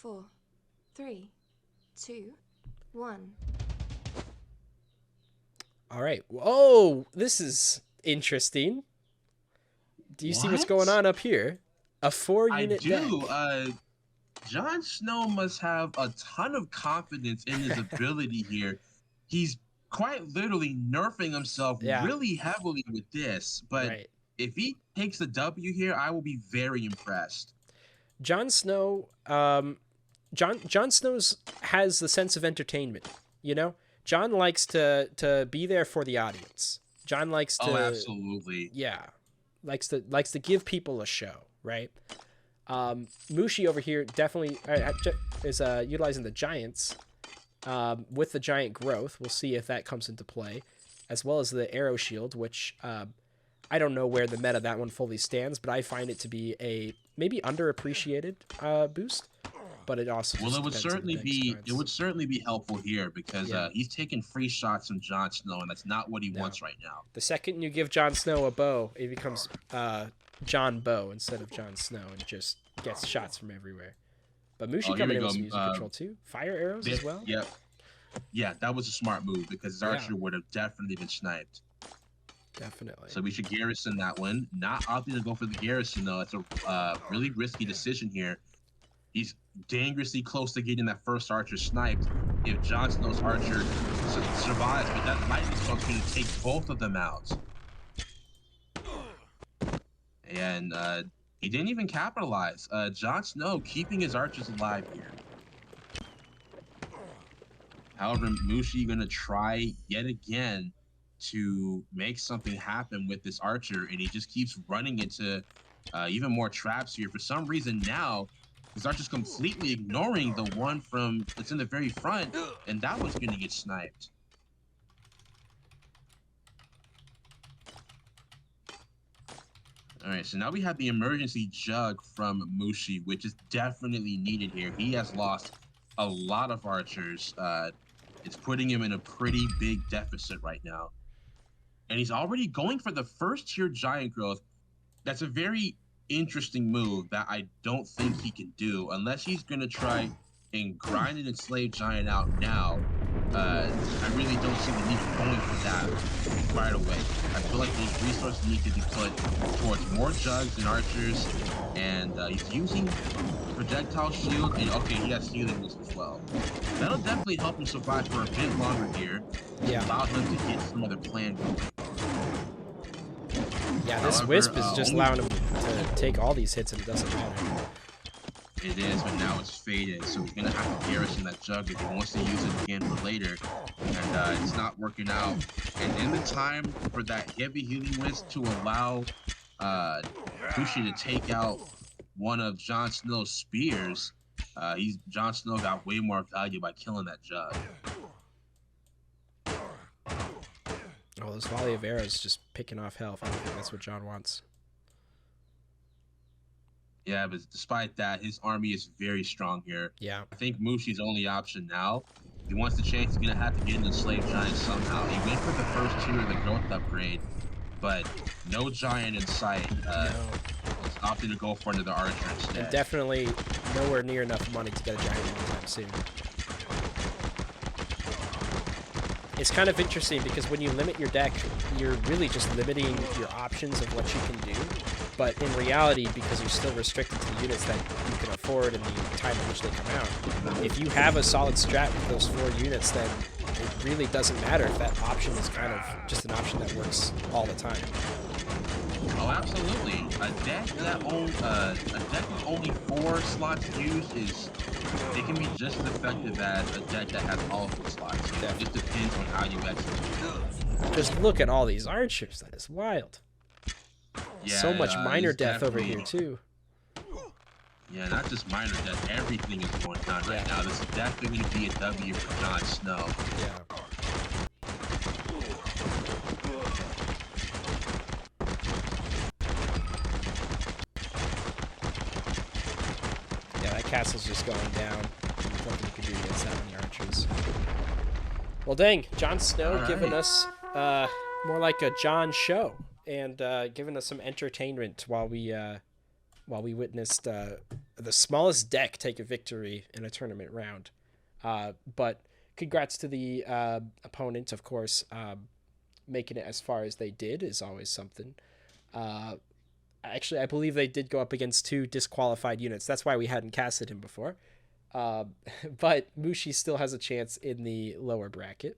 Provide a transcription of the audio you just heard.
4, 3, 2, 1. All right. Whoa, this is interesting. Do you see what's going on up here? A 4-unit deck. I do. Jon Snow must have a ton of confidence in his ability here. He's quite literally nerfing himself really heavily with this. But if he takes the W here, I will be very impressed. Jon Snow, Jon Snow's has the sense of entertainment. You know, Jon likes to be there for the audience. Jon likes to. Oh, absolutely. Yeah, likes to give people a show, right? Mushi over here definitely is utilizing the giants with the giant growth. We'll see if that comes into play, as well as the arrow shield, which I don't know where the meta that one fully stands, but I find it to be a maybe underappreciated boost. But it also it would certainly be helpful here because he's taking free shots from Jon Snow, and that's not what he wants right now. The second you give Jon Snow a bow, it becomes Jon Bow instead of Jon Snow, and just gets shots from everywhere. But Mushi coming in with some music control too. Fire arrows as well. Yeah, that was a smart move because his archer would have definitely been sniped. Definitely. So we should garrison that one. Not opting to go for the garrison though. It's a really risky decision here. He's dangerously close to getting that first archer sniped. If Jon Snow's archer survives, but that lightning storm's going to take both of them out. And he didn't even capitalize. Jon Snow keeping his archers alive here. However, Mushi going to try yet again to make something happen with this archer, and he just keeps running into even more traps here. For some reason now, his archer's completely ignoring the one that's in the very front, and that one's going to get sniped. All right, so now we have the emergency jug from Mushi, which is definitely needed here. He has lost a lot of archers. It's putting him in a pretty big deficit right now. And he's already going for the first tier giant growth. That's a very interesting move that I don't think he can do unless he's going to try and grind an enslaved giant out now. I really don't see the need for going for that right away. I feel like those resources need to be put towards more jugs and archers, and he's using projectile shield, and okay, he has healing wisp as well. That'll definitely help him survive for a bit longer here. Allow him to get some other plan going. Yeah, this wisp is just allowing him to take all these hits and it doesn't matter. It is, but now it's faded, so he's gonna have to garrison that jug if he wants to use it again for later, and it's not working out. And in the time for that heavy healing wisp to allow Mushi to take out one of Jon Snow's spears, Jon Snow got way more value by killing that jug. Oh, this volley of arrows just picking off health. I don't think that's what Jon wants. Yeah, but despite that, his army is very strong here. Yeah. I think Mushi's only option now. If he wants the chance, he's going to have to get into Slave Giant somehow. He went for the first tier of the growth upgrade, but no giant in sight. He's opted to go for another archer instead. And definitely nowhere near enough money to get a giant anytime soon. It's kind of interesting because when you limit your deck, you're really just limiting your options of what you can do. But in reality, because you're still restricted to the units that you can afford and the time in which they come out, if you have a solid strat with those 4 units, then it really doesn't matter if that option is kind of just an option that works all the time. Oh, absolutely. A deck with only 4 slots used it can be just as effective as a deck that has all of the slots. It just depends on how you execute. Just look at all these archers. That is wild. Yeah, so much minor death over here too. Yeah, not just minor death. Everything is going down right now. This is definitely going to be a W for Jon Snow. Yeah. Yeah, that castle's just going down. Nothing you can do against that many archers. Well, dang, Jon Snow giving us more like a Jon show. And giving us some entertainment while we while we witnessed the smallest deck take a victory in a tournament round. But congrats to the opponent, of course. Making it as far as they did is always something. Actually, I believe they did go up against 2 disqualified units. That's why we hadn't casted him before. But Mushi still has a chance in the lower bracket.